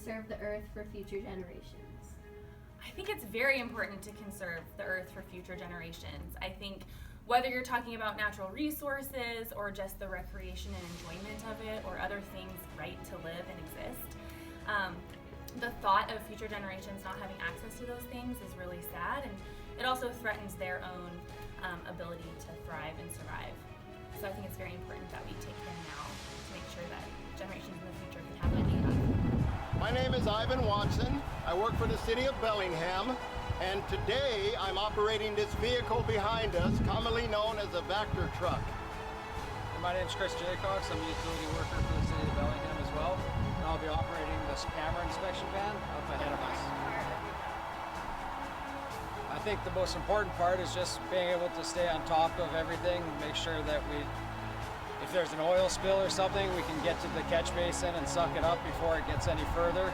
conserve the earth for future generations? I think it's very important to conserve the earth for future generations. I think whether you're talking about natural resources or just the recreation and enjoyment of it or other things right to live and exist, the thought of future generations not having access to those things is really sad, and it also threatens their own ability to thrive and survive. So I think it's very important that we take care now to make sure that generations in the future can have what they have. My name is Ivan Watson. I work for the city of Bellingham, and today I'm operating this vehicle behind us, commonly known as a Vector truck. My name is Chris Jaycox. I'm a utility worker for the city of Bellingham as well. And I'll be operating this camera inspection van up ahead of us. I think the most important part is just being able to stay on top of everything, make sure that if there's an oil spill or something, we can get to the catch basin and suck it up before it gets any further.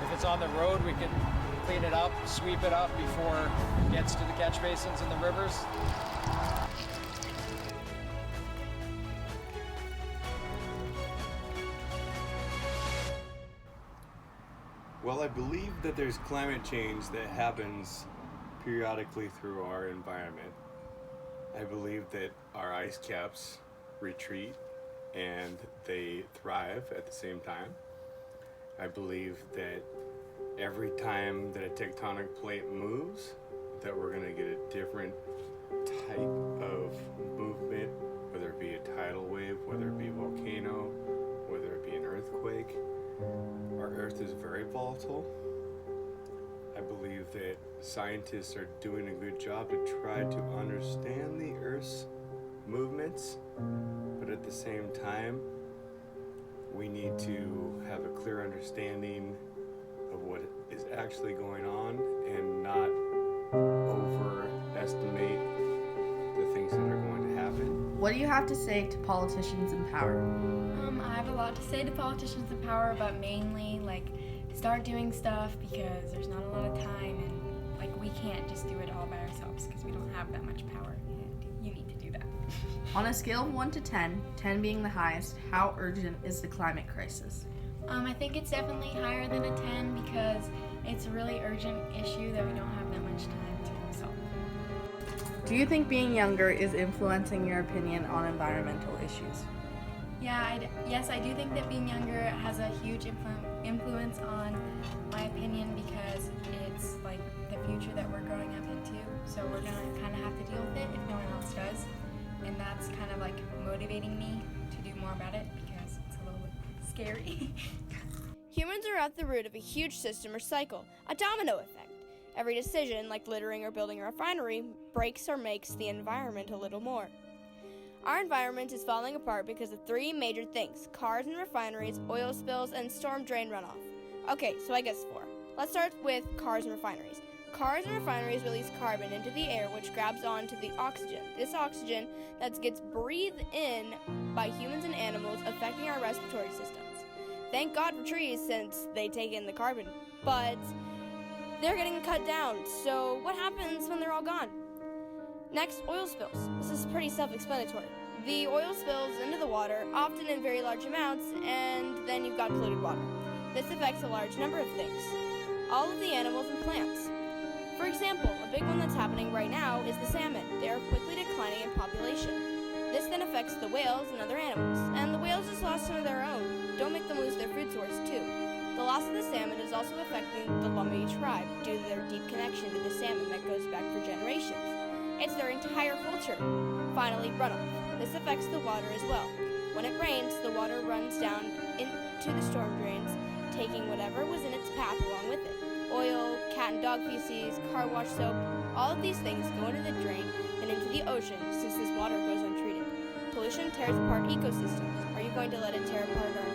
If it's on the road, we can clean it up, sweep it up before it gets to the catch basins and the rivers. Well, I believe that there's climate change that happens periodically through our environment. I believe that our ice caps retreat and they thrive at the same time. I believe that every time that a tectonic plate moves, that we're going to get a different type of movement, whether it be a tidal wave, whether it be a volcano, whether it be an earthquake. Our Earth is very volatile. I believe that scientists are doing a good job to try to understand the Earth's movements, but at the same time, we need to have a clear understanding of what is actually going on and not overestimate the things that are going to happen. What do you have to say to politicians in power? I have a lot to say to politicians in power, but mainly start doing stuff because there's not a lot of time, and we can't just do it all by ourselves because we don't have that much power, and you need to do that. On a scale of 1 to 10, 10 being the highest, how urgent is the climate crisis? I think it's definitely higher than a 10 because it's a really urgent issue that we don't have that much time to solve. Do you think being younger is influencing your opinion on environmental issues? Yes, I do think that being younger has a huge influence on my opinion because it's the future that we're growing up into, so we're going to kind of have to deal with it if no one else does, and that's kind of motivating me to do more about it because it's a little bit scary. Humans are at the root of a huge system or cycle, a domino effect. Every decision, like littering or building a refinery, breaks or makes the environment a little more. Our environment is falling apart because of 3 major things: cars and refineries, oil spills, and storm drain runoff. Okay, so I guess 4. Let's start with cars and refineries. Cars and refineries release carbon into the air, which grabs onto the oxygen. This oxygen that gets breathed in by humans and animals, affecting our respiratory systems. Thank God for trees, since they take in the carbon, but they're getting cut down, so what happens when they're all gone? Next, oil spills. This is pretty self-explanatory. The oil spills into the water, often in very large amounts, and then you've got polluted water. This affects a large number of things. All of the animals and plants. For example, a big one that's happening right now is the salmon. They are quickly declining in population. This then affects the whales and other animals, and the whales just lost some of their own. Don't make them lose their food source too. The loss of the salmon is also affecting the Lumbee tribe due to their deep connection to the salmon that goes back for generations. It's their entire culture. Finally, runoff. This affects the water as well. When it rains, the water runs down into the storm drains, taking whatever was in its path along with it. Oil, cat and dog feces, car wash soap, all of these things go into the drain and into the ocean since this water goes untreated. Pollution tears apart ecosystems. Are you going to let it tear apart our